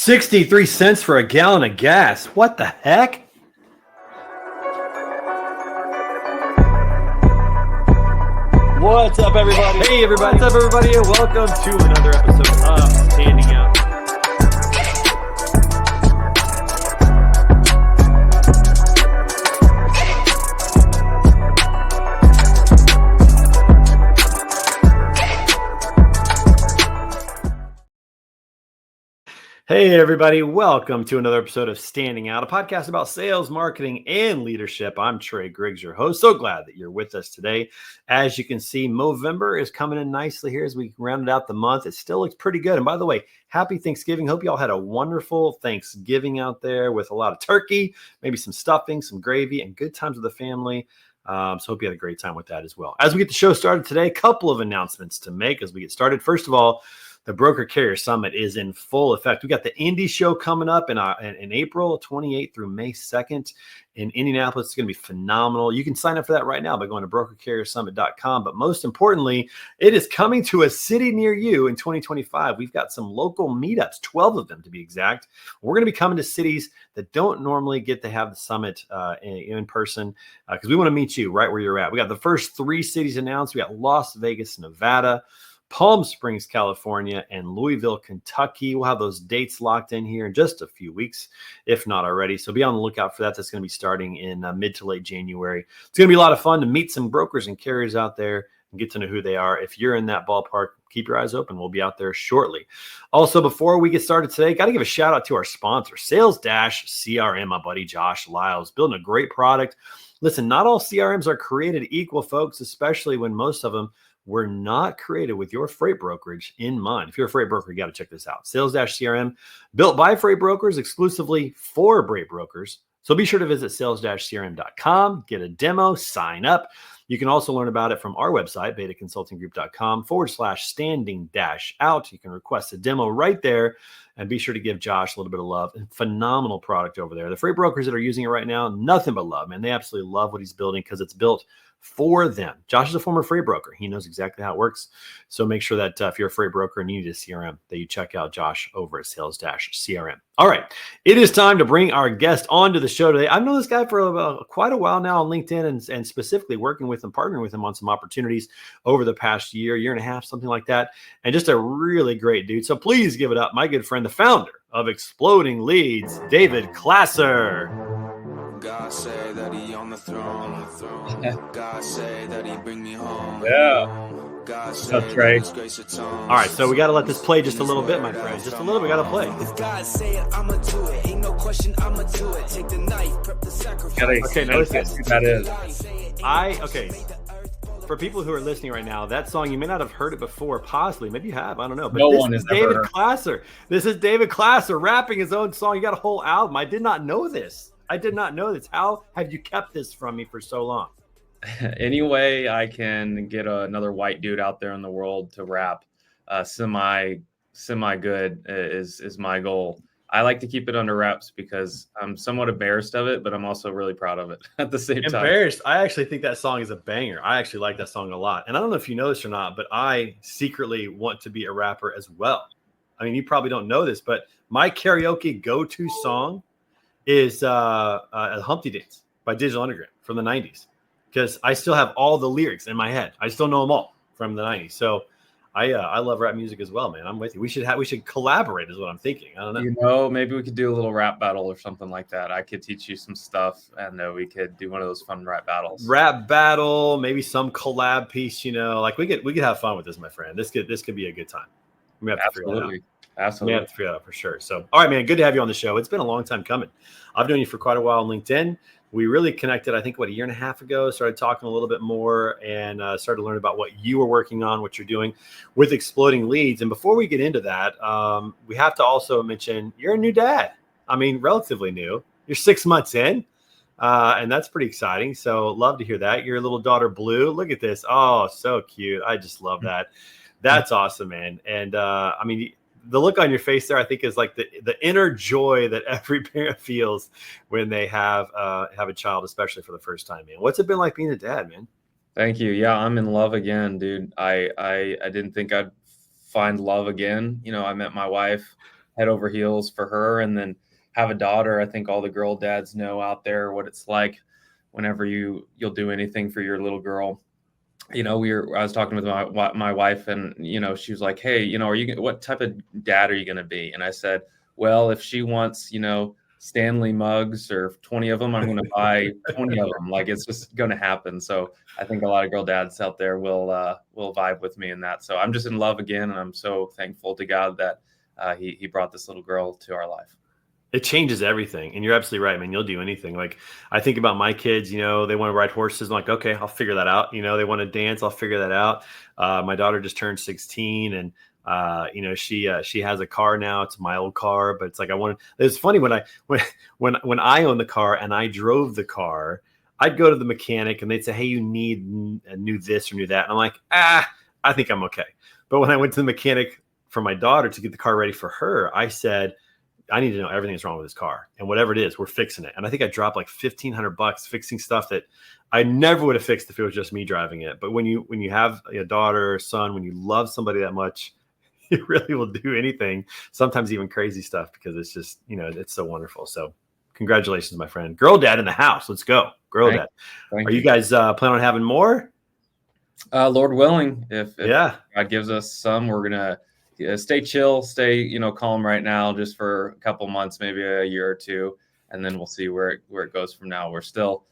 63 cents for a gallon of gas. What the heck? What's up, everybody? Hey, everybody. What's up, everybody? And welcome to another episode of Standing Out. Hey, everybody. Welcome to another episode of Standing Out, a podcast about sales, marketing, and leadership. I'm Trey Griggs, your host. So glad that you're with us today. As you can see, Movember is coming in nicely here as we rounded out the month. It still looks pretty good. And by the way, happy Thanksgiving. Hope you all had a wonderful Thanksgiving out there with a lot of turkey, maybe some stuffing, some gravy, and good times with the family. So hope you had a great time with that as well. As we get the show started today, a couple of announcements to make as we get started. First of all, the Broker Carrier Summit is in full effect. We got the Indy show coming up in April 28th through May 2nd in Indianapolis. It's going to be phenomenal. You can sign up for that right now by going to brokercarriersummit.com. But most importantly, it is coming to a city near you in 2025. We've got some local meetups, 12 of them to be exact. We're going to be coming to cities that don't normally get to have the summit in person because we want to meet you right where you're at. We got the first 3 cities announced. We got Las Vegas, Nevada, Palm Springs, California, and Louisville, Kentucky. We'll have those dates locked in here in just a few weeks, if not already. So be on the lookout for that. That's going to be starting in mid to late January. It's going to be a lot of fun to meet some brokers and carriers out there and get to know who they are. If you're in that ballpark, keep your eyes open. We'll be out there shortly. Also, before we get started today, got to give a shout out to our sponsor, Sales-CRM, my buddy Josh Lyles, building a great product. Listen, not all CRMs are created equal, folks, especially when most of them were not created with your freight brokerage in mind. If you're a freight broker, you got to check this out. Sales-CRM, built by freight brokers, exclusively for freight brokers. So be sure to visit sales-crm.com, get a demo, sign up. You can also learn about it from our website, betaconsultinggroup.com/standing-out. You can request a demo right there and be sure to give Josh a little bit of love. Phenomenal product over there. The freight brokers that are using it right now, nothing but love, man. They absolutely love what he's building because it's built for them. Josh is a former freight broker. He knows exactly how it works. So make sure that if you're a freight broker and you need a CRM, that you check out Josh over at Sales-CRM. All right. It is time to bring our guest onto the show today. I've known this guy for quite a while now on LinkedIn and specifically working with him, partnering with him on some opportunities over the past year and a half, something like that. And just a really great dude. So please give it up, my good friend, the founder of Exploding Leads, David Klasser. God say that he on the throne. God say that he bring me home. Yeah. God say that his grace atones. All right, so we got to let this play just a little bit, my friend. Just a little bit, we got to play. If God say it, I'ma do it. Ain't no question, I'ma do it. Take the knife, prep the sacrifice. Okay, notice this. That is. Okay. For people who are listening right now, that song, you may not have heard it before, possibly. Maybe you have. I don't know. But no this one is has David ever Klasser. This is David Klasser rapping his own song. You got a whole album. I did not know this. How have you kept this from me for so long? Any way I can get another white dude out there in the world to rap semi good is my goal. I like to keep it under wraps because I'm somewhat embarrassed of it, but I'm also really proud of it at the same time. Embarrassed? I actually think that song is a banger. I actually like that song a lot. And I don't know if you know this or not, but I secretly want to be a rapper as well. I mean, you probably don't know this, but my karaoke go-to song is Humpty Dance by Digital Underground from the 90s. Because I still have all the lyrics in my head. I still know them all from the 90s. So I love rap music as well, man. I'm with you. We should collaborate is what I'm thinking. I don't know. You know, maybe we could do a little rap battle or something like that. I could teach you some stuff and we could do one of those fun rap battles. Rap battle, maybe some collab piece, like we could have fun with this, my friend. This could be a good time. We have to figure that out. Absolutely. We have to figure that out for sure. So, all right, man, good to have you on the show. It's been a long time coming. I've known you for quite a while on LinkedIn. We really connected, I think, a year and a half ago, started talking a little bit more and started to learn about what you were working on, what you're doing with Exploding Leads. And before we get into that, we have to also mention you're a new dad. I mean, relatively new. You're 6 months in, and that's pretty exciting. So love to hear that. Your little daughter, Blue, look at this. Oh, so cute. I just love that. That's awesome, man. And I mean, the look on your face there, I think, is like the inner joy that every parent feels when they have a child, especially for the first time, man. What's it been like being a dad, man? Thank you. Yeah, I'm in love again, dude. I didn't think I'd find love again. I met my wife head over heels for her, and then have a daughter. I think all the girl dads know out there what it's like whenever you'll do anything for your little girl. I was talking with my wife, and she was like, hey, what type of dad are you going to be? And I said, well, if she wants Stanley mugs or 20 of them, I'm going to buy 20 of them. Like, it's just going to happen. So I think a lot of girl dads out there will vibe with me in that. So I'm just in love again, and I'm so thankful to God that he brought this little girl to our life. It changes everything. And you're absolutely right, man. You'll do anything. Like, I think about my kids, they want to ride horses. I'm like, okay, I'll figure that out. They want to dance. I'll figure that out. My daughter just turned 16, and she has a car now. It's my old car, but it's like, it's funny when I owned the car and I drove the car, I'd go to the mechanic and they'd say, hey, you need a new this or new that. And I'm like, I think I'm okay. But when I went to the mechanic for my daughter to get the car ready for her, I said, I need to know everything that's wrong with this car, and whatever it is, we're fixing it. And I think I dropped like $1,500 fixing stuff that I never would have fixed if it was just me driving it. But when you have a daughter or son, when you love somebody that much, you really will do anything, sometimes even crazy stuff, because it's just, it's so wonderful. So congratulations, my friend. Girl dad in the house. Let's go. Girl dad. Are you guys planning on having more? Lord willing, if yeah, God gives us some, we're going to stay chill, stay, calm right now, just for a couple months, maybe a year or two, and then we'll see where it goes from now. We're still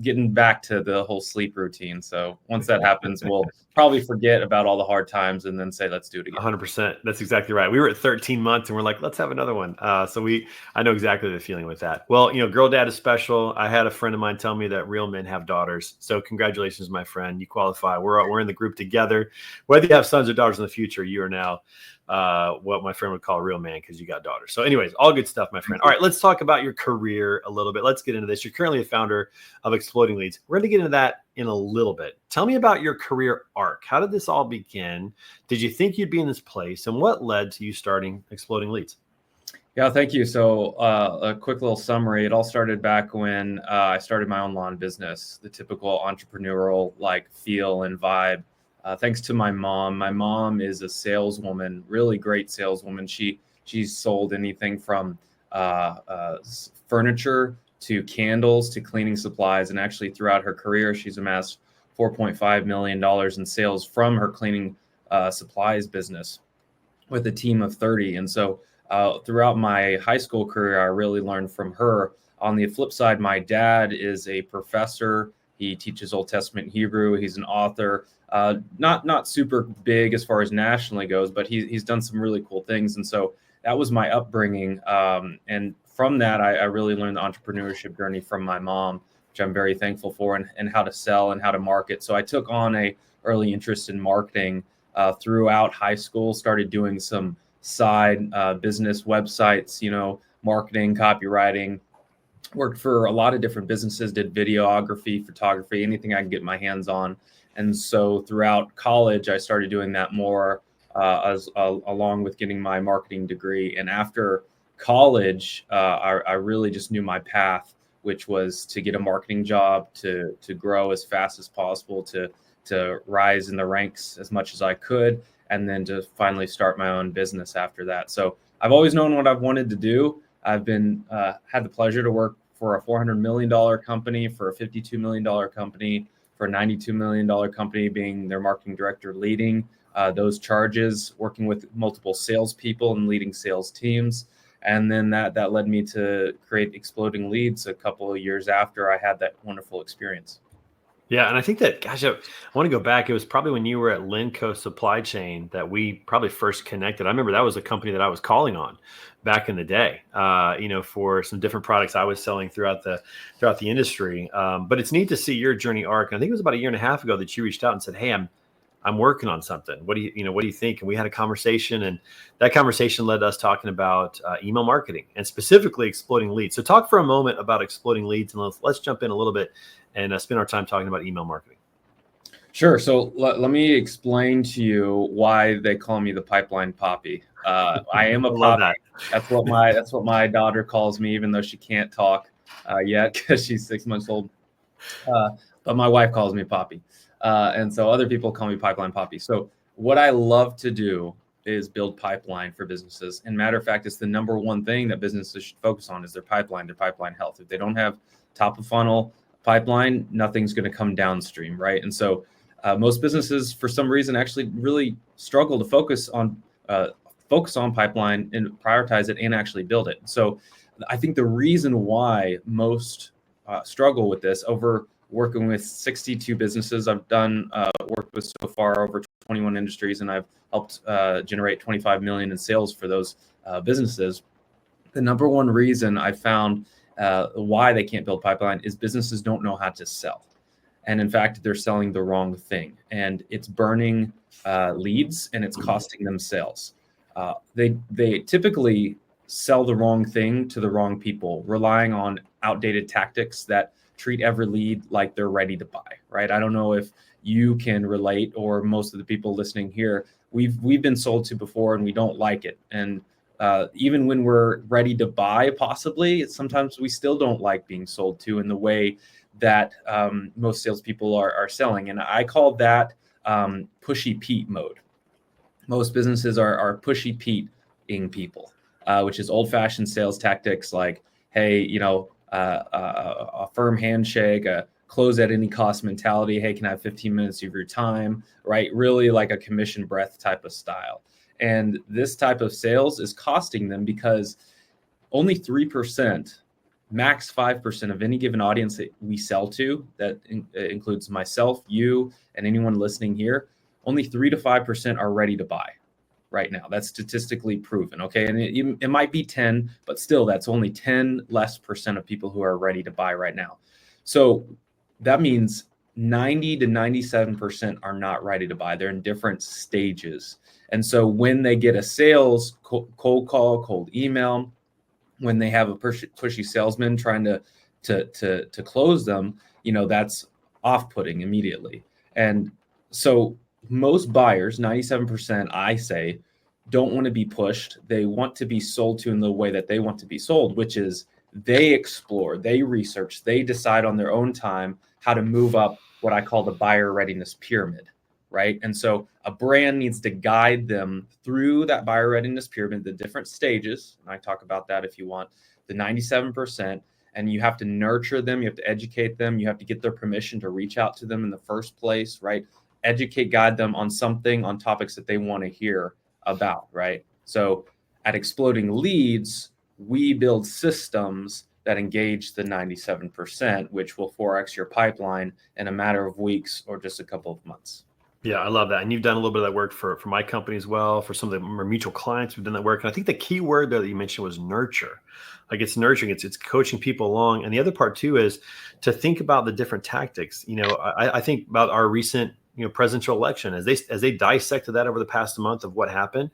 getting back to the whole sleep routine. So once that happens, we'll probably forget about all the hard times and then say, let's do it again. 100%. That's exactly right. We were at 13 months and we're like, let's have another one. So I know exactly the feeling with that. Well, girl dad is special. I had a friend of mine tell me that real men have daughters. So congratulations, my friend. You qualify. We're in the group together. Whether you have sons or daughters in the future, you are now what my friend would call a real man, because you got daughters. So anyways, all good stuff, my friend. All right, let's talk about your career a little bit. Let's get into this. You're currently a founder of Exploding Leads. We're going to get into that in a little bit. Tell me about your career arc. How did this all begin? Did you think you'd be in this place? And what led to you starting Exploding Leads? Yeah, thank you. So a quick little summary. It all started back when I started my own lawn business, the typical entrepreneurial feel and vibe. Thanks to my mom. My mom is a saleswoman, really great saleswoman. She's sold anything from furniture to candles to cleaning supplies. And actually throughout her career, she's amassed $4.5 million in sales from her cleaning supplies business with a team of 30. And so throughout my high school career, I really learned from her. On the flip side, my dad is a professor. He teaches Old Testament Hebrew. He's an author. Not super big as far as nationally goes, but he's done some really cool things. And so that was my upbringing. And from that, I really learned the entrepreneurship journey from my mom, which I'm very thankful for, and how to sell and how to market. So I took on a early interest in marketing throughout high school, started doing some side business websites, marketing, copywriting. Worked for a lot of different businesses, did videography, photography, anything I can get my hands on. And so throughout college, I started doing that more along with getting my marketing degree. And after college, I really just knew my path, which was to get a marketing job, to grow as fast as possible, to rise in the ranks as much as I could, and then to finally start my own business after that. So I've always known what I've wanted to do. I've been had the pleasure to work for a $400 million company, for a $52 million company, for a $92 million company, being their marketing director, leading those charges, working with multiple salespeople and leading sales teams. And then that led me to create Exploding Leads a couple of years after I had that wonderful experience. Yeah. And I think that, gosh, I want to go back. It was probably when you were at Linco Supply Chain that we probably first connected. I remember that was a company that I was calling on back in the day, for some different products I was selling throughout the industry. But it's neat to see your journey arc. And I think it was about a year and a half ago that you reached out and said, hey, I'm working on something. What do you think? And we had a conversation, and that conversation led to us talking about email marketing and specifically Exploding Leads. So talk for a moment about Exploding Leads, and let's jump in a little bit and spend our time talking about email marketing. Sure. So let me explain to you why they call me the pipeline poppy. I am a poppy. That's what my daughter calls me, even though she can't talk yet because she's 6 months old. But my wife calls me Poppy. And so other people call me Pipeline Poppy. So what I love to do is build pipeline for businesses. And matter of fact, it's the number one thing that businesses should focus on is their pipeline health. If they don't have top of funnel pipeline, nothing's going to come downstream, right? And so most businesses, for some reason, actually really struggle to focus on pipeline and prioritize it and actually build it. So I think the reason why most struggle with this, over working with 62 businesses I've done worked with so far, over 21 industries, and I've helped generate 25 million in sales for those businesses. The number one reason I found why they can't build pipeline is businesses don't know how to sell. And in fact, they're selling the wrong thing, and it's burning leads and it's costing them sales. They typically sell the wrong thing to the wrong people, relying on outdated tactics that treat every lead like they're ready to buy, right? I don't know if you can relate, or most of the people listening here, we've been sold to before and we don't like it. And even when we're ready to buy, possibly, sometimes we still don't like being sold to in the way that most salespeople are selling. And I call that pushy Pete mode. Most businesses are pushy Pete-ing people, which is old-fashioned sales tactics like, hey, a firm handshake, a close at any cost mentality. Hey, can I have 15 minutes of your time, right? Really like a commission breath type of style. And this type of sales is costing them because only 3%, max 5% of any given audience that we sell to, that includes myself, you, and anyone listening here, only 3 to 5% are ready to buy right now. That's statistically proven, okay? And it might be 10, but still that's only 10 less percent of people who are ready to buy right now. So that means 90 to 97% are not ready to buy. They're in different stages. And so when they get a sales cold call, cold email, when they have a pushy salesman trying to close them, that's off-putting immediately. And so most buyers, 97%, I say, don't want to be pushed. They want to be sold to in the way that they want to be sold, which is they explore, they research, they decide on their own time how to move up what I call the buyer readiness pyramid, right? And so a brand needs to guide them through that buyer readiness pyramid, the different stages. And I talk about that if you want, the 97%. And you have to nurture them. You have to educate them. You have to get their permission to reach out to them in the first place, right? Educate, guide them on topics that they want to hear about, right? So at Exploding Leads, we build systems that engage the 97%, which will 4x your pipeline in a matter of weeks or just a couple of months. Yeah, I love that. And you've done a little bit of that work for my company as well, for some of our mutual clients who've done that work. And I think the key word there that you mentioned was nurture. Like, it's nurturing, it's coaching people along. And the other part too is to think about the different tactics. I think about our recent presidential election, as they dissected that over the past month of what happened.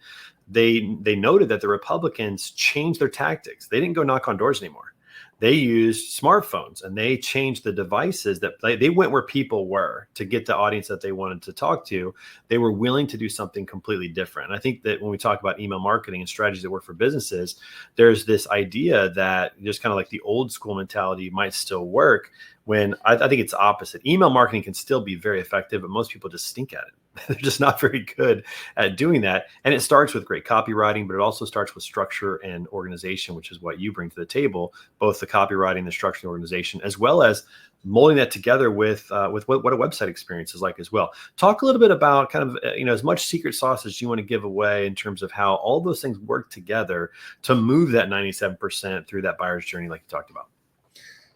They noted that the Republicans changed their tactics. They didn't go knock on doors anymore. They used smartphones, and they changed the devices that they went where people were to get the audience that they wanted to talk to. They were willing to do something completely different. And I think that when we talk about email marketing and strategies that work for businesses, there's this idea that just kind of like the old school mentality might still work, when I think it's opposite. Email marketing can still be very effective, but most people just stink at it. They're just not very good at doing that. And it starts with great copywriting, but it also starts with structure and organization, which is what you bring to the table, both the copywriting, the structure, and organization, as well as molding that together with what a website experience is like as well. Talk a little bit about kind of, as much secret sauce as you want to give away in terms of how all those things work together to move that 97% through that buyer's journey like you talked about.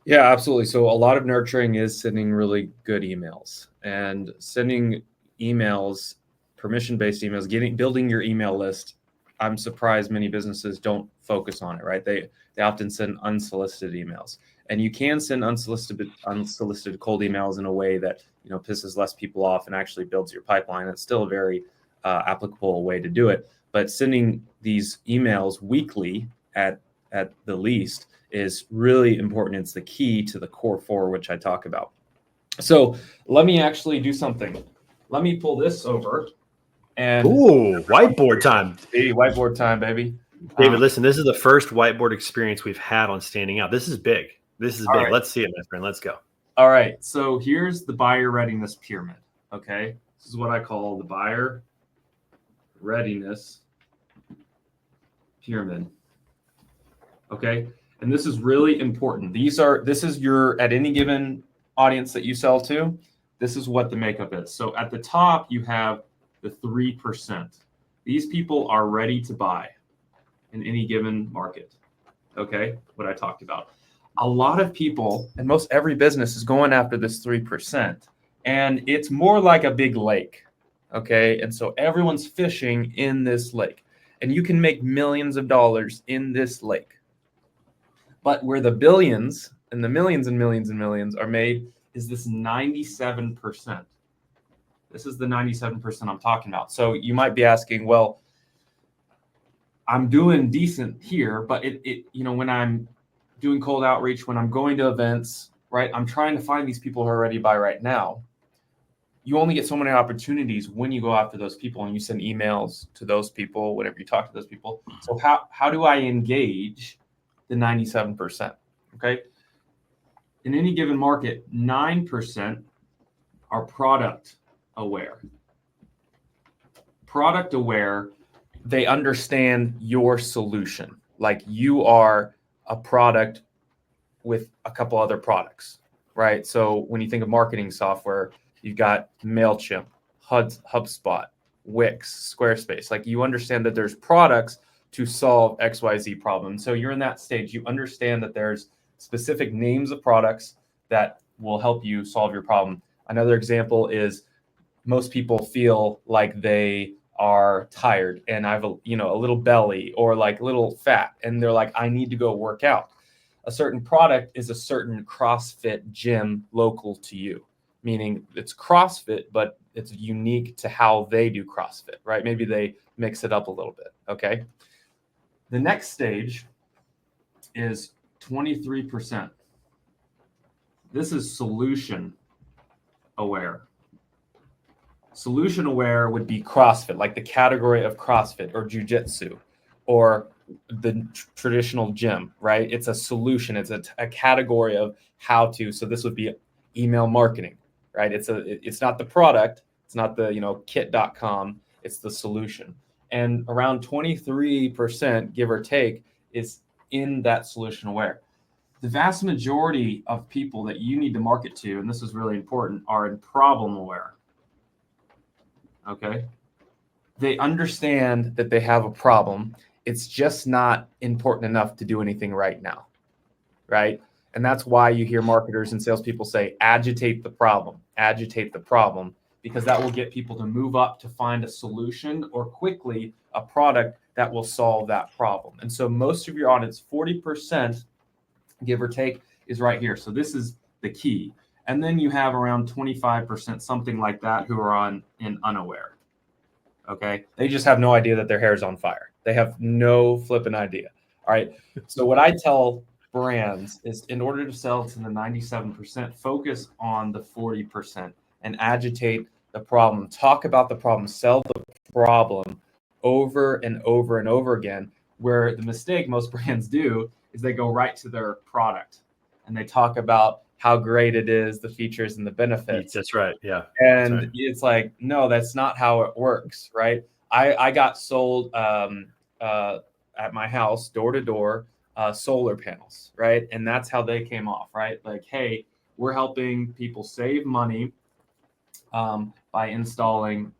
Yeah, absolutely. So a lot of nurturing is sending really good emails, and sending emails, permission-based emails, building your email list. I'm surprised many businesses don't focus on it, right? They often send unsolicited emails, and you can send unsolicited cold emails in a way that pisses less people off and actually builds your pipeline. It's still a very applicable way to do it. But sending these emails weekly at the least is really important. It's the key to the core four, which I talk about. So let me actually do something. Let me pull this over. And whiteboard time. Hey, whiteboard time, baby. David, listen, this is the first whiteboard experience we've had on Standing Out. This is big. Right. Let's see it, my friend. Let's go. All right. So here's the buyer readiness pyramid. Okay. This is what I call the buyer readiness pyramid. Okay. And this is really important. This is your, at any given audience that you sell to, this is what the makeup is. So at the top, you have the 3%. These people are ready to buy in any given market. Okay. What I talked about. A lot of people, and most every business is going after this 3%. And it's more like a big lake. Okay. And so everyone's fishing in this lake. And you can make millions of dollars in this lake. But where the billions and the millions and millions and millions are made is this 97%. This is the 97% I'm talking about. So you might be asking, well, I'm doing decent here, but when I'm doing cold outreach, when I'm going to events, right, I'm trying to find these people who are ready to buy right now. You only get so many opportunities when you go after those people and you send emails to those people, whenever you talk to those people. So how do I engage the 97%? Okay. In any given market, 9% are product aware. Product aware, they understand your solution. Like you are a product with a couple other products, right? So when you think of marketing software, you've got MailChimp, HubSpot, Wix, Squarespace. Like you understand that there's products to solve XYZ problem. So you're in that stage. You understand that there's specific names of products that will help you solve your problem. Another example is most people feel like they are tired and I have a little belly or like little fat and they're like, I need to go work out. A certain product is a certain CrossFit gym local to you, meaning it's CrossFit, but it's unique to how they do CrossFit, right? Maybe they mix it up a little bit. Okay. The next stage is 23%. This is solution aware. Solution aware would be CrossFit, like the category of CrossFit or jiu-jitsu or the traditional gym, right? It's a solution. It's a category of how to. So this would be email marketing, right? It's not the product. It's not the, kit.com. It's the solution. And around 23%, give or take, is in that solution aware. The vast majority of people that you need to market to, and this is really important, are in problem aware. Okay. They understand that they have a problem. It's just not important enough to do anything right now. Right. And that's why you hear marketers and salespeople say, agitate the problem, because that will get people to move up to find a solution or quickly a product that will solve that problem. And so most of your audience, 40%, give or take, is right here. So this is the key. And then you have around 25%, something like that, who are in unaware. Okay. They just have no idea that their hair is on fire. They have no flipping idea. All right. So what I tell brands is, in order to sell to the 97%, focus on the 40% and agitate the problem. Talk about the problem, sell the problem over and over and over again. Where the mistake most brands do is they go right to their product and they talk about how great it is, the features and the benefits. That's right. Yeah. And right. It's like, no, that's not how it works, right? I got sold at my house, door to door, solar panels, right? And that's how they came off, right? Like, hey, we're helping people save money by installing,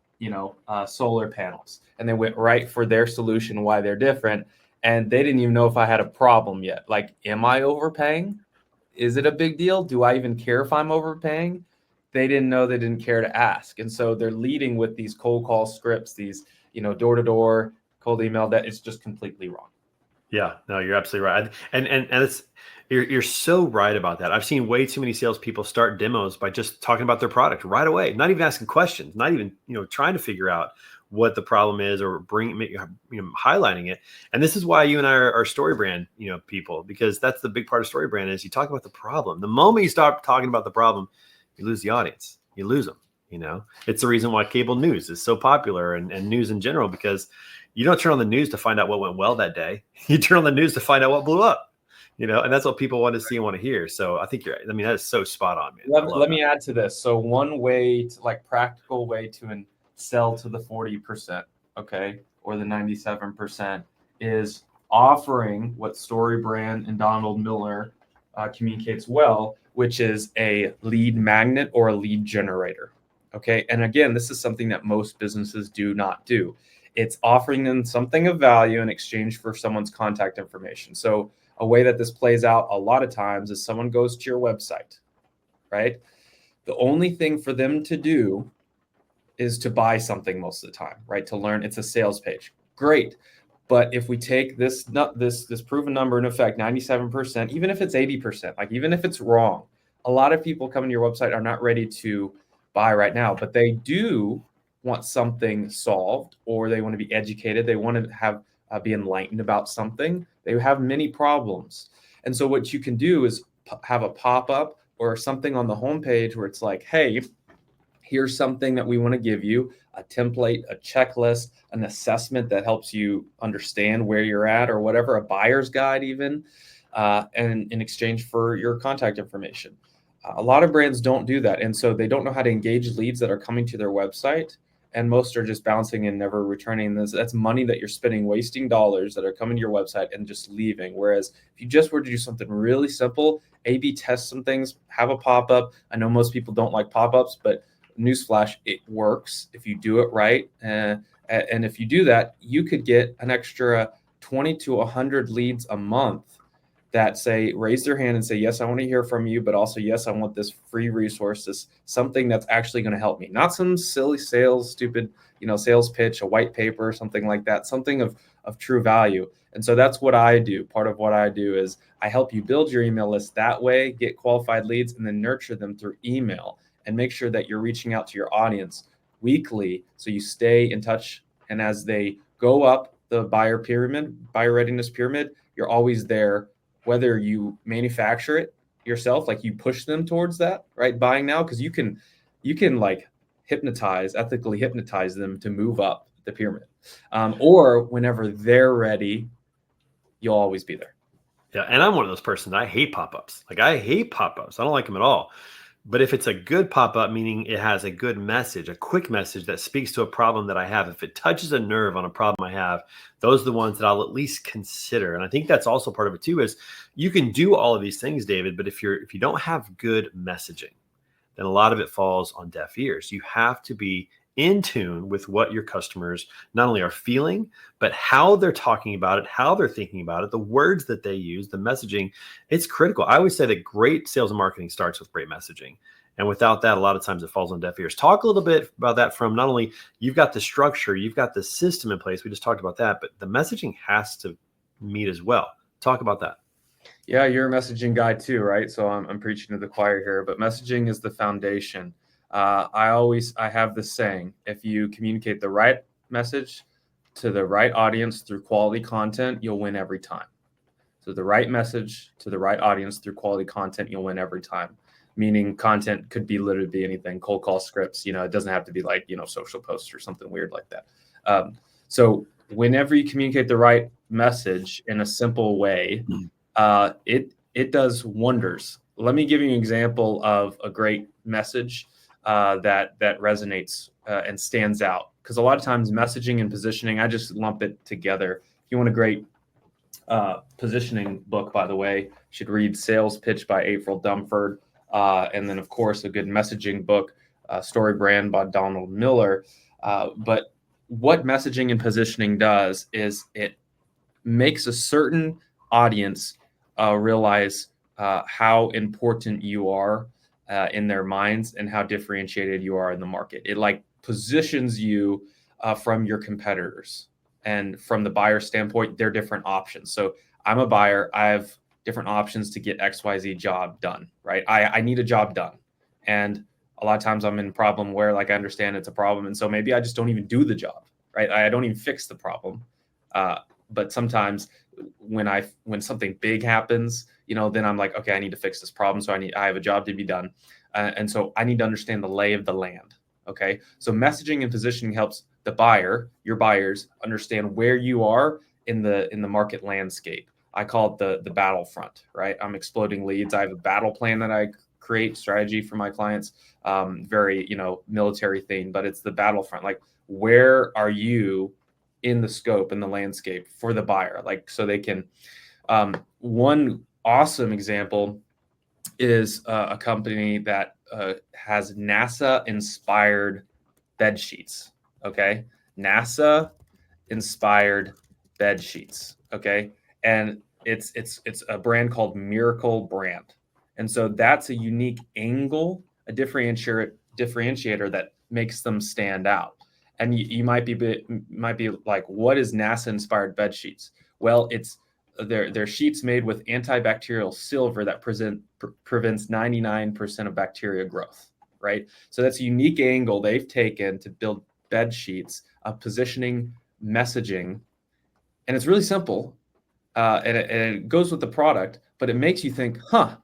solar panels. And they went right for their solution, why they're different. And they didn't even know if I had a problem yet. Like, am I overpaying? Is it a big deal? Do I even care if I'm overpaying? They didn't know, they didn't care to ask. And so they're leading with these cold call scripts, these, door-to-door, cold email, that is just completely wrong. Yeah, no, you're absolutely right. And it's, you're so right about that. I've seen way too many salespeople start demos by just talking about their product right away, not even asking questions, not even, trying to figure out what the problem is or highlighting it. And this is why you and I are story brand, people, because that's the big part of story brand is you talk about the problem. The moment you stop talking about the problem, you lose the audience, you lose them. It's the reason why cable news is so popular and news in general, because you don't turn on the news to find out what went well that day. You turn on the news to find out what blew up, and that's what people want to see and want to hear. So I think that is so spot on, man. Let me add to this. So one way, practical way to sell to the 40% okay, or the 97% is offering what StoryBrand and Donald Miller communicates well, which is a lead magnet or a lead generator. Okay. And again, this is something that most businesses do not do. It's offering them something of value in exchange for someone's contact information. So a way that this plays out a lot of times is someone goes to your website, right? The only thing for them to do is to buy something most of the time, right? To learn, it's a sales page. Great. But if we take this proven number in effect, 97%, even if it's 80%, like even if it's wrong, a lot of people coming to your website are not ready to buy right now, but they do want something solved, or they want to be educated. They want to have be enlightened about something. They have many problems. And so what you can do is have a pop-up or something on the homepage where it's like, hey, here's something that we want to give you, a template, a checklist, an assessment that helps you understand where you're at, or whatever, a buyer's guide even, and in exchange for your contact information. A lot of brands don't do that. And so they don't know how to engage leads that are coming to their website. And most are just bouncing and never returning. That's money that you're spending, wasting dollars that are coming to your website and just leaving. Whereas if you just were to do something really simple, A/B test some things, have a pop-up. I know most people don't like pop-ups, but newsflash, it works if you do it right. And if you do that, you could get an extra 20 to 100 leads a month that say, raise their hand and say, yes, I want to hear from you, but also, yes, I want this free resource, this something that's actually going to help me. Not some silly stupid, sales pitch, a white paper, something like that, something of true value. And so that's what I do. Part of what I do is I help you build your email list that way, get qualified leads, and then nurture them through email, and make sure that you're reaching out to your audience weekly so you stay in touch. And as they go up the buyer readiness pyramid, you're always there, whether you manufacture it yourself, like you push them towards that, right? Buying now, because you can like ethically hypnotize them to move up the pyramid. Or whenever they're ready, you'll always be there. Yeah. And I'm one of those persons. I hate pop-ups. Like I hate pop-ups. I don't like them at all. But if it's a good pop-up, meaning it has a good message, a quick message that speaks to a problem that I have, if it touches a nerve on a problem I have, those are the ones that I'll at least consider. And I think that's also part of it too, is you can do all of these things, David, but if you don't have good messaging, then a lot of it falls on deaf ears. You have to be in tune with what your customers not only are feeling, but how they're talking about it, how they're thinking about it, the words that they use, the messaging. It's critical. I always say that great sales and marketing starts with great messaging. And without that, a lot of times it falls on deaf ears. Talk a little bit about that from not only you've got the structure, you've got the system in place. We just talked about that, but the messaging has to meet as well. Talk about that. Yeah, you're a messaging guy too, right? So I'm preaching to the choir here, but messaging is the foundation. I have this saying: if you communicate the right message to the right audience through quality content, you'll win every time. So the right message to the right audience through quality content, you'll win every time. Meaning content could be literally be anything, cold call scripts, it doesn't have to be like, social posts or something weird like that. So whenever you communicate the right message in a simple way, it does wonders. Let me give you an example of a great message that resonates and stands out. Because a lot of times messaging and positioning, I just lump it together. If you want a great positioning book, by the way, you should read Sales Pitch by April Dumford. And then, of course, a good messaging book, StoryBrand by Donald Miller. But what messaging and positioning does is it makes a certain audience realize how important you are in their minds and how differentiated you are in the market. It like positions you from your competitors. And from the buyer standpoint, they're different options. So I'm a buyer. I have different options to get XYZ job done, right? I need a job done. And a lot of times I'm in a problem where like I understand it's a problem. And so maybe I just don't even do the job, right? I don't even fix the problem. But sometimes when something big happens, then I'm like, okay, I need to fix this problem. So I have a job to be done. And so I need to understand the lay of the land. Okay. So messaging and positioning helps your buyers understand where you are in the market landscape. I call it the battlefront, right? I'm exploding leads. I have a battle plan that I create, strategy for my clients, very, military thing, but it's the battlefront. Like, where are you in the scope and the landscape for the buyer. Like, so they can, one awesome example is a company that has NASA inspired bed sheets. Okay. NASA inspired bed sheets. Okay. And it's a brand called Miracle Brand. And so that's a unique angle, a differentiator that makes them stand out. And you might be like, what is NASA inspired bed sheets? Well, it's they're sheets made with antibacterial silver that prevents 99% of bacteria growth, right? So that's a unique angle they've taken to build bed sheets of positioning, messaging, and it's really simple, and it goes with the product, but it makes you think, huh,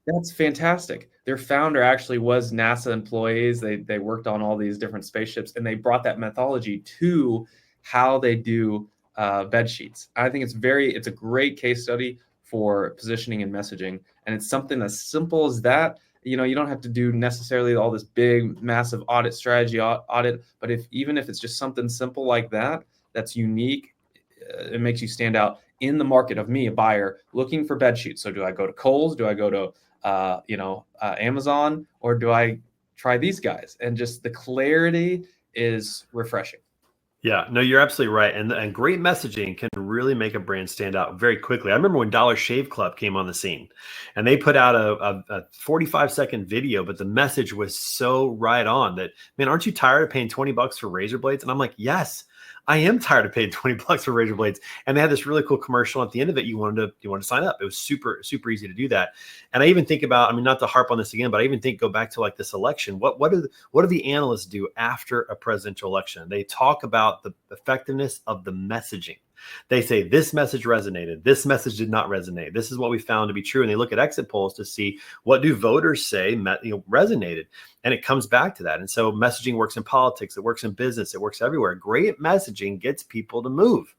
that's fantastic. Their founder actually was NASA employees. They worked on all these different spaceships, and they brought that methodology to how they do bed sheets. I think it's a great case study for positioning and messaging, and it's something as simple as that. You know, you don't have to do necessarily all this big, massive audit strategy audit, but even if it's just something simple like that, that's unique, it makes you stand out in the market of me, a buyer looking for bed sheets. So do I go to Kohl's? Do I go to Amazon, or do I try these guys? And just the clarity is refreshing. Yeah, no, you're absolutely right. And great messaging can really make a brand stand out very quickly. I remember when Dollar Shave Club came on the scene and they put out a 45-second video, but the message was so right on that, man, aren't you tired of paying $20 for razor blades? And I'm like, yes, I am tired of paying $20 for razor blades. And they had this really cool commercial at the end of it. You wanted to sign up. It was super, super easy to do that. And I even think about, I mean, not to harp on this again, but I even go back to like this election. What do the analysts do after a presidential election? They talk about the effectiveness of the messaging. They say this message resonated. This message did not resonate. This is what we found to be true. And they look at exit polls to see what do voters say resonated. And it comes back to that. And so messaging works in politics. It works in business. It works everywhere. Great messaging gets people to move,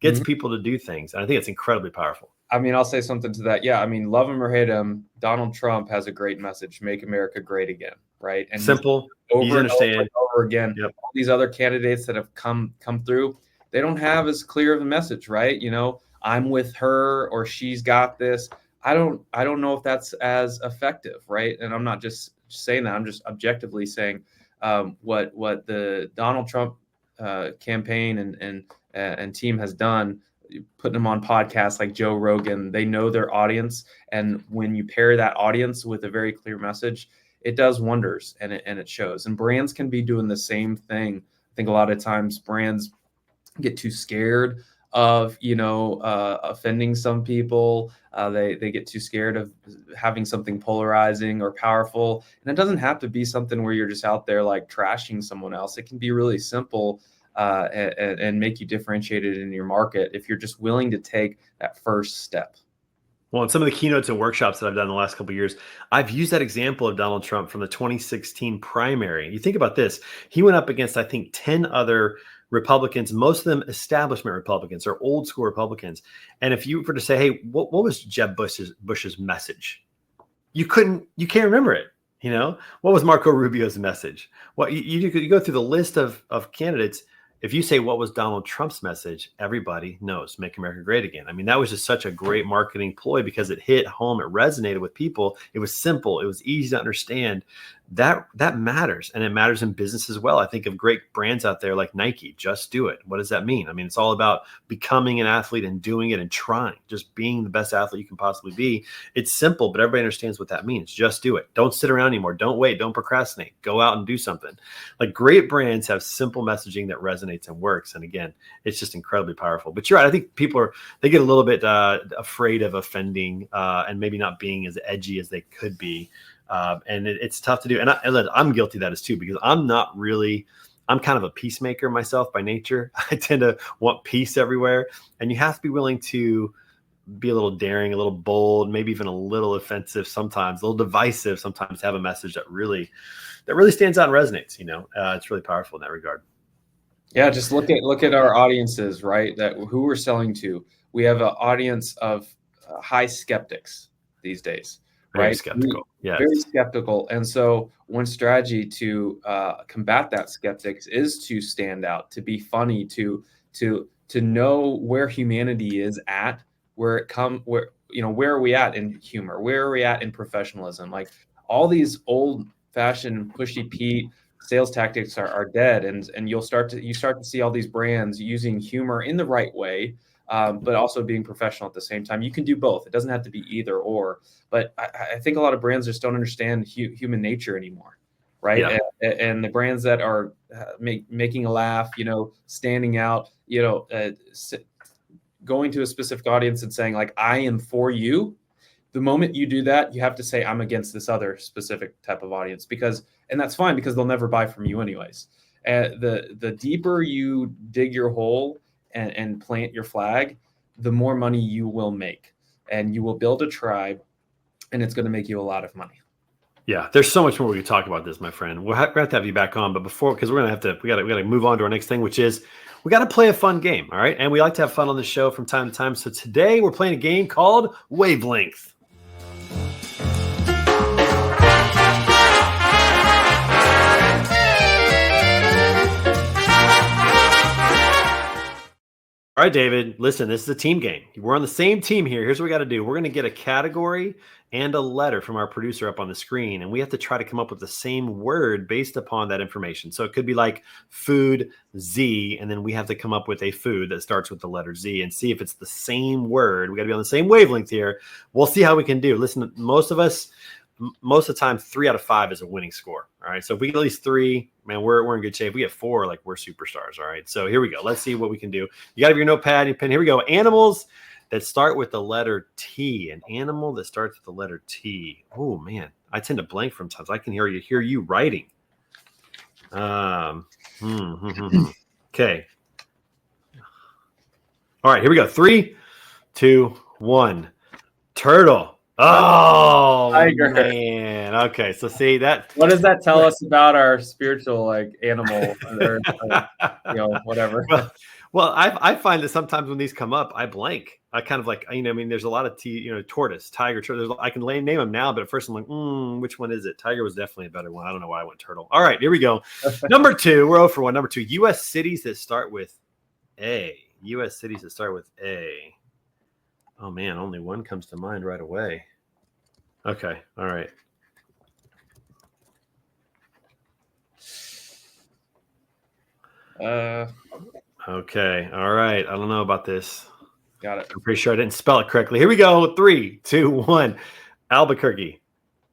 gets people to do things. And I think it's incredibly powerful. I mean, I'll say something to that. Yeah, I mean, love him or hate him, Donald Trump has a great message: "Make America Great Again." Right? And simple, easy to understand, and over again. Yep. All these other candidates that have come through, they don't have as clear of a message, right? You know, I'm with her, or she's got this. I don't know if that's as effective, right? And I'm not just saying that. I'm just objectively saying what the Donald Trump campaign and team has done, putting them on podcasts like Joe Rogan. They know their audience, and when you pair that audience with a very clear message, it does wonders, and it shows. And brands can be doing the same thing. I think a lot of times brands get too scared of offending some people. They get too scared of having something polarizing or powerful, and it doesn't have to be something where you're just out there like trashing someone else. It can be really simple and make you differentiated in your market if you're just willing to take that first step. Well, in some of the keynotes and workshops that I've done in the last couple of years, I've used that example of Donald Trump from the 2016 primary. You think about this. He went up against, I think, 10 other Republicans, most of them establishment Republicans or old school Republicans. And if you were to say, hey, what was Jeb Bush's message? You can't remember it. You know, what was Marco Rubio's message? Well, you could go through the list of candidates. If you say what was Donald Trump's message, everybody knows, make America great again. I mean, that was just such a great marketing ploy because it hit home. It resonated with people. It was simple. It was easy to understand. That matters. And it matters in business as well. I think of great brands out there like Nike, just do it. What does that mean? I mean, it's all about becoming an athlete and doing it and trying, just being the best athlete you can possibly be. It's simple, but everybody understands what that means. Just do it. Don't sit around anymore. Don't wait. Don't procrastinate. Go out and do something. Like great brands have simple messaging that resonates and works. And again, it's just incredibly powerful. But you're right. I think people they get a little bit afraid of offending and maybe not being as edgy as they could be. And it's tough to do. And I'm guilty of that as too, because I'm kind of a peacemaker myself by nature. I tend to want peace everywhere. And you have to be willing to be a little daring, a little bold, maybe even a little offensive sometimes, a little divisive sometimes, to have a message that really stands out and resonates. It's really powerful in that regard. Yeah, just look at our audiences, right? That who we're selling to. We have an audience of high skeptics these days. Very right? skeptical. Yeah. Very skeptical. And so one strategy to combat that skeptics is to stand out, to be funny, to to know where humanity is at, where are we at in humor? Where are we at in professionalism? Like all these old fashioned pushy Pete sales tactics are dead, and you start to see all these brands using humor in the right way, but also being professional at the same time. You can do both. It doesn't have to be either or. But I think a lot of brands just don't understand human nature anymore, right? Yeah. And the brands that are making a laugh, standing out, going to a specific audience and saying like, I am for you. The moment you do that, you have to say I'm against this other specific type of audience, and that's fine because they'll never buy from you anyways. The deeper you dig your hole and plant your flag, the more money you will make, and you will build a tribe, and it's going to make you a lot of money. Yeah, there's so much more we could talk about this, my friend. We'll have to have you back on, but before, because we gotta move on to our next thing, which is we got to play a fun game. All right, and we like to have fun on the show from time to time. So today we're playing a game called Wavelength. All right, David, listen, this is a team game. We're on the same team here. Here's what we got to do. We're going to get a category and a letter from our producer up on the screen, and we have to try to come up with the same word based upon that information. So it could be like food Z, and then we have to come up with a food that starts with the letter Z and see if it's the same word. We got to be on the same wavelength here. We'll see how we can do. Listen, most of the time, 3 out of 5 is a winning score. All right. So if we get at least 3, man, we're in good shape. If we get 4, like we're superstars. All right. So here we go. Let's see what we can do. You got to have your notepad, your pen. Here we go. Animals that start with the letter T. An animal that starts with the letter T. Oh man, I tend to blank sometimes. I can hear you writing. Okay. All right. Here we go. 3, 2, 1. Turtle. Oh, Tiger. Man. Okay, so see that. What does that tell us about our spiritual animal or whatever? Well, I find that sometimes when these come up, I blank. I kind of like, there's a lot of tortoise, tiger, turtle. I can name them now, but at first I'm like, which one is it? Tiger was definitely a better one. I don't know why I went turtle. All right, here we go. Number 2, we're 0 for 1. Number 2, U.S. cities that start with A. U.S. cities that start with A. Oh man, only one comes to mind right away. Okay, all right. Okay, all right. I don't know about this. Got it. I'm pretty sure I didn't spell it correctly. Here we go. 3, 2, 1. Albuquerque.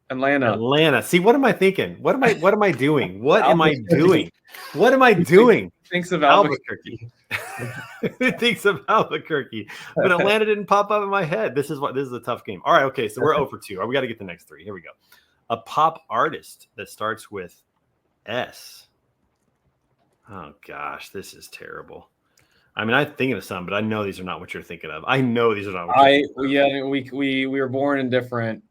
Atlanta. See, what am I thinking? What am I doing? What am I doing? What am I doing? Thinks of Albuquerque. Who thinks of Albuquerque? But Atlanta didn't pop up in my head. This is a tough game. All right, okay, so we're 0 for 2. We got to get the next 3. Here we go. A pop artist that starts with S. Oh gosh, this is terrible. I'm thinking of some, but I know these are not what you're thinking of. I know these are not what you're thinking of. We were born in different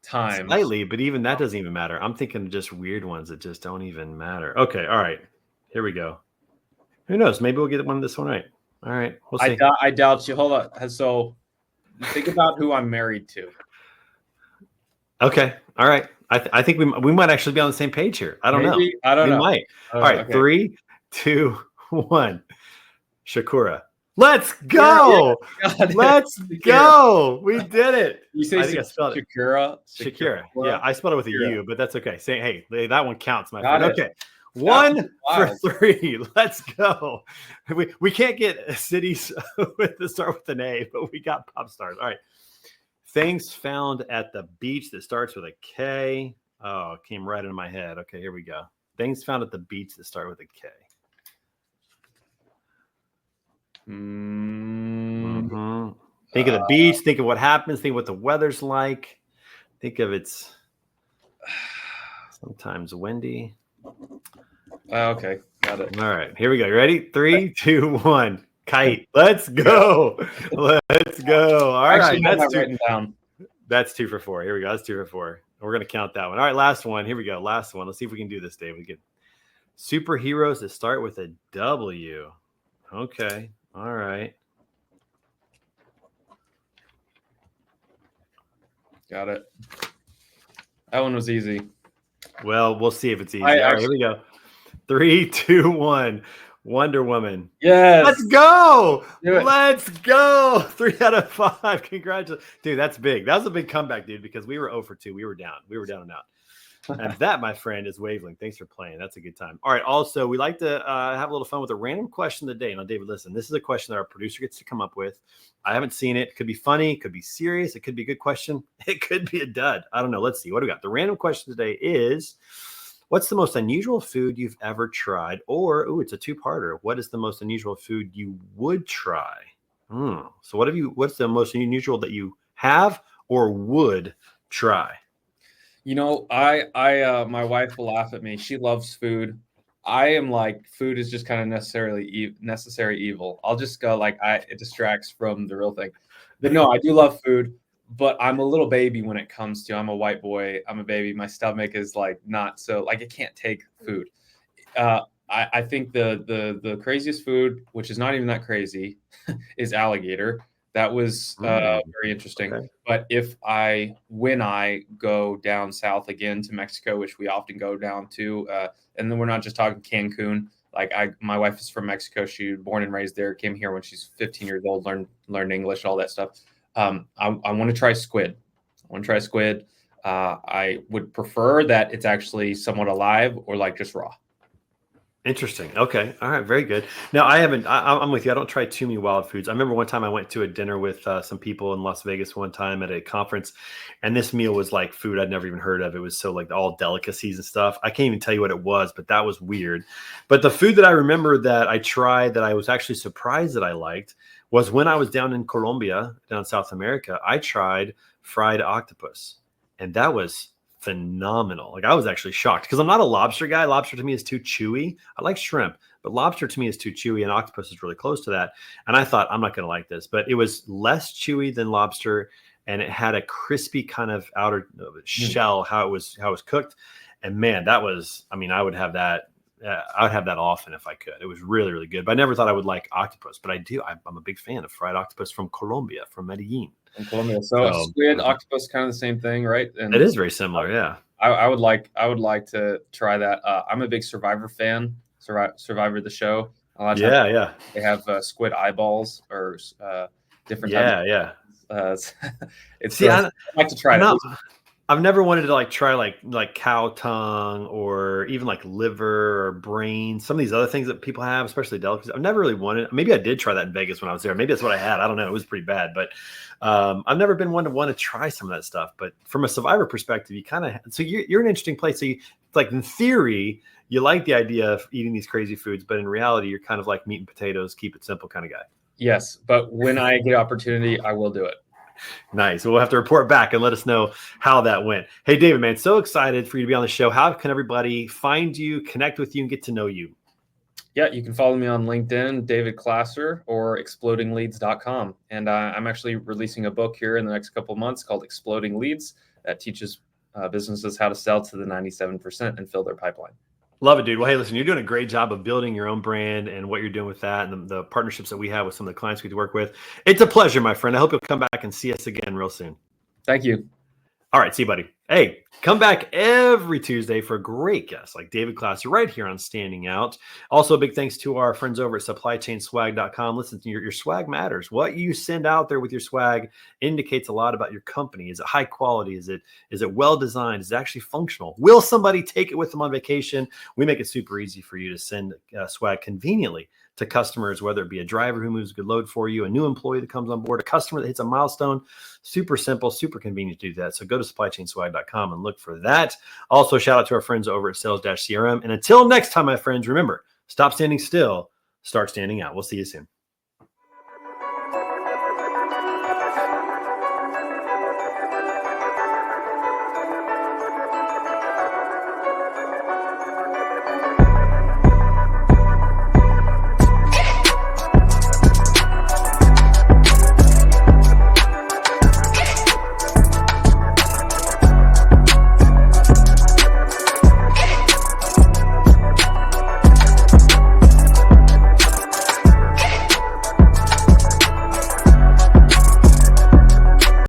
times. Slightly, but even that doesn't even matter. I'm thinking of just weird ones that just don't even matter. Okay, all right. Here we go. Who knows? Maybe we'll get this one right. All right, we'll see. I doubt you. Hold on. So think about who I'm married to. Okay, all right. I think we might actually be on the same page here. I don't know. I don't know. Might. All right, okay. 3, 2, 1. Shakura. Let's go. Let's go. We did it. You say Shakura? Shakira. Yeah, I spelled it with a U, but that's okay. Say, hey, that one counts, my friend. Okay. 1 for 3. Let's go. We can't get cities that start with an A, but we got pop stars. All right. Things found at the beach that starts with a K. Oh, it came right into my head. Okay, here we go. Things found at the beach that start with a K. Mm-hmm. Think of the beach. Think of what happens. Think of what the weather's like. Think of it's sometimes windy. Okay, got it. All right, here we go. You ready? 3, 2, 1. Kite. Let's go. Let's go. All right. That's 2 for 4. Here we go. That's 2 for 4. We're going to count that one. All right. Last one. Here we go. Last one. Let's see if we can do this, Dave. We get superheroes that start with a W. Okay. All right. Got it. That one was easy. Well, we'll see if it's easy. All right. Here we go. 3, 2, 1. Wonder Woman. Yes. Let's go. Do it. Let's go. 3 out of 5. Congratulations. Dude, that's big. That was a big comeback, dude, because we were 0 for 2. We were down. We were down and out. And that, my friend, is Wavelength. Thanks for playing. That's a good time. All right. Also, we like to have a little fun with a random question of the day. Now, David, listen, this is a question that our producer gets to come up with. I haven't seen it. It could be funny. It could be serious. It could be a good question. It could be a dud. I don't know. Let's see. What do we got? The random question today is, what's the most unusual food you've ever tried? Or, it's a two-parter. What is the most unusual food you would try? So what's the most unusual that you have or would try? You know, my wife will laugh at me. She loves food. I am like, food is just kind of necessary evil. I'll just go like, it distracts from the real thing. But no, I do love food, but I'm a little baby when it comes to, I'm a white boy. I'm a baby. My stomach is like not so, like it can't take food. I think the craziest food, which is not even that crazy, is alligator. That was very interesting. Okay. But when I go down south again to Mexico, which we often go down to, and then we're not just talking Cancun. Like my wife is from Mexico. She was born and raised there. Came here when she's 15 years old. Learned English, all that stuff. I want to try squid. I would prefer that it's actually somewhat alive or like just raw. Interesting. Okay. All right. Very good. Now, I'm with you. I don't try too many wild foods. I remember one time I went to a dinner with some people in Las Vegas one time at a conference, and this meal was like food I'd never even heard of. It was so like all delicacies and stuff. I can't even tell you what it was, but that was weird. But the food that I remember that I tried that I was actually surprised that I liked was when I was down in Colombia, down South America, I tried fried octopus, and that was phenomenal. Like I was actually shocked because I'm not a lobster guy. Lobster to me is too chewy. I like shrimp, but lobster to me is too chewy, and octopus is really close to that. And I thought, I'm not going to like this, but it was less chewy than lobster, and it had a crispy kind of outer shell, how it was cooked. And man, that was, I mean, I would have that. I would have that often if I could. It was really, really good. But I never thought I would like octopus, but I do. I'm a big fan of fried octopus from Colombia, from Medellin. In Colombia. So squid, octopus, kind of the same thing, right? And it is very similar, yeah. I would like to try that. I'm a big Survivor fan. Survivor the show. A lot of times they have squid eyeballs or different types. I'd like to try it. I've never wanted to like try like cow tongue or even like liver or brain. Some of these other things that people have, especially delicacies. I've never really wanted. Maybe I did try that in Vegas when I was there. Maybe that's what I had. I don't know. It was pretty bad, but I've never been one to want to try some of that stuff. But from a Survivor perspective, you kind of you're in an interesting place. So it's like in theory, you like the idea of eating these crazy foods, but in reality, you're kind of like meat and potatoes, keep it simple kind of guy. Yes, but when I get opportunity, I will do it. Nice. We'll have to report back and let us know how that went. Hey, David, man, so excited for you to be on the show. How can everybody find you, connect with you, and get to know you? Yeah, you can follow me on LinkedIn, David Klasser, or explodingleads.com. And I'm actually releasing a book here in the next couple of months called Exploding Leads that teaches businesses how to sell to the 97% and fill their pipeline. Love it, dude. Well, hey, listen, you're doing a great job of building your own brand and what you're doing with that and the partnerships that we have with some of the clients we work with. It's a pleasure, my friend. I hope you'll come back and see us again real soon. Thank you. All right. See you, buddy. Hey, come back every Tuesday for a great guest like David Klasser right here on Standing Out. Also, a big thanks to our friends over at supplychainswag.com. Listen, your swag matters. What you send out there with your swag indicates a lot about your company. Is it high quality? Is it well designed? Is it actually functional? Will somebody take it with them on vacation? We make it super easy for you to send swag conveniently to customers, whether it be a driver who moves a good load for you, a new employee that comes on board, a customer that hits a milestone. Super simple, super convenient to do that. So go to supplychainswag.com and look for that. Also, shout out to our friends over at Sales-CRM. And until next time, my friends, remember, stop standing still, start standing out. We'll see you soon.